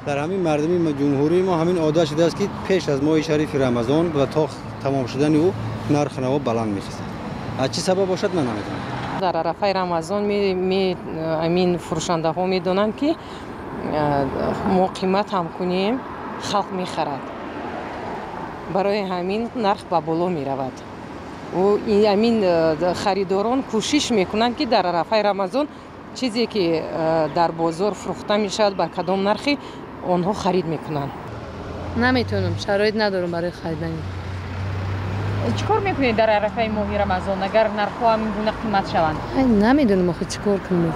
در همین مردمی جمهوری ما همین عادت شده است که پیش از ماه شریف رمضان و تا تمام شدن او نرخ نوا بلند میشه. از چه سبب باشد من نمیدونم. در عرفه رمضان امین فروشنده ها میدونن که ما قیمت هم کنیم خلق میخرد، برای همین نرخ به بالا میرود و امین خریداران کوشش میکنند که در عرفه رمضان چیزی که در بازار فروخته میشد با کدام نرخی آنها خرید میکنند. نمیتونم، شرایط ندارم برای خریدن. چیکار میکنید در عرفه ماه رمضان اگر نرخ‌ها همین گونه قیمت شوند؟ نمیدونم آخه چیکار کنم.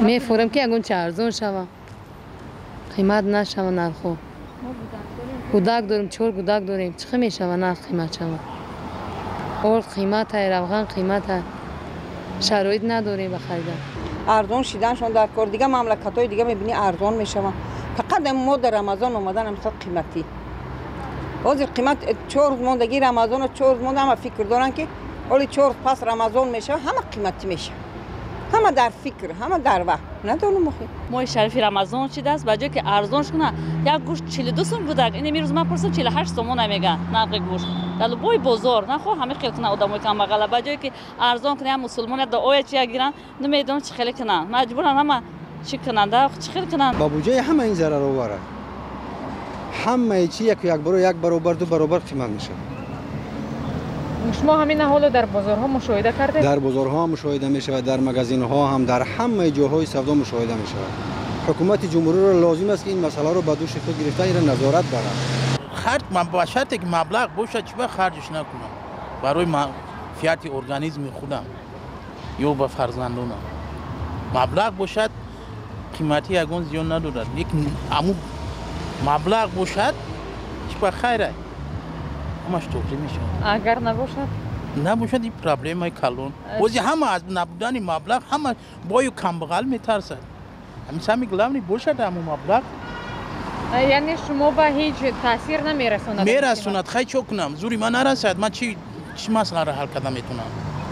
میفورم که اگه چه ارزان شوه، قیمت نشوه نرخو. کودک داریم، 4 کودک داریم، چه میشوه نرخ قیمت شوه؟ اول قیمت های روغن قیمت های شرایط نداریم بخریدن. ارزان شدنشون در کار دیگه مملکت‌های دیگه میبینی ارزان میشوه. فقط ما در رمضان اومدن مثلا قیمتی. باز قیمت 4 روز موندگی رمضان و 4 روز مونده همه فکر دارن که ولی 4 روز پس رمضان میشه همه قیمتی میشه. همه در فکر، همه در وقت ندارم مخی. ماه شریف رمضان چی دست بجای که ارزانش کنه یک گوشت 42 سوم بوده، این میروز من پرسیدم 48 سوم نمیگه نرخ گوشت در بوی بازار نه خو همه خیلی کنه آدمای کم بغل بجای که ارزان کنه مسلمان دا اوه چی گیرن نمیدونم چه خیلی کنن مجبورن همه چی کنن دا چه خیلی کنن با بودجه همه این ضرر آوره، همه چی یک برابر دو برابر قیمت میشه. شما همین حالو در بازارها مشاهده کردید؟ در بازارها مشاهده میشه، در مغازین‌ها هم در همه جاهای سودا مشاهده میشه. حکومت جمهوری را لازم است که این مسئله رو به دوش خود گرفته این را نظارت دارد. خرج من با شرطی که مبلغ باشه چه خرجش نکنم برای فیات ارگانیسم خودم یا به فرزندانم. مبلغ باشد قیمتی یگان زیاد ندارد، یک عمو مبلغ باشد چه خیره همش توفیق میشه. اگر نباشد این پرابلم های کلان وزی همه از نبودن مبلغ همه بای کم بغل میترسد. همین میگلم باشد همون مبلغ. یعنی شما به هیچ تاثیر نمیرسوند؟ میرسوند. خیلی چه کنم زوری من نرسد. من چی مسئله را حل کردم میتونم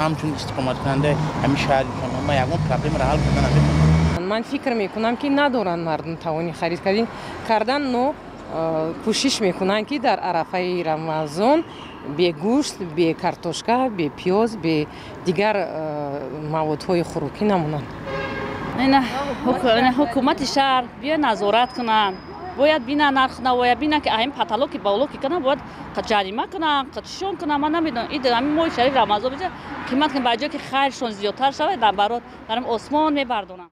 همچون استقامت کننده همین شهری شما من یگان پرابلم را حل کردم نمیتونم. من فکر میکنم که ندارن مردم توانی خرید کردن نو کوشش میکنن که در عرفه رمضان به گوشت، به کارتوشکا، به پیاز، به دیگر موادهای خوراکی نمونن. نه حکومت شهر بیا نظارت کنن، باید بینا نرخ نوای بینا که این پاتالوکی باولوکی کنن، باید جریمه کنن، قطعشون کنن. من نمیدونم این همین ماه شریف رمضان بشه قیمت که بجای که خیرشون زیادتر شود در برات دارم عثمان میبردونن.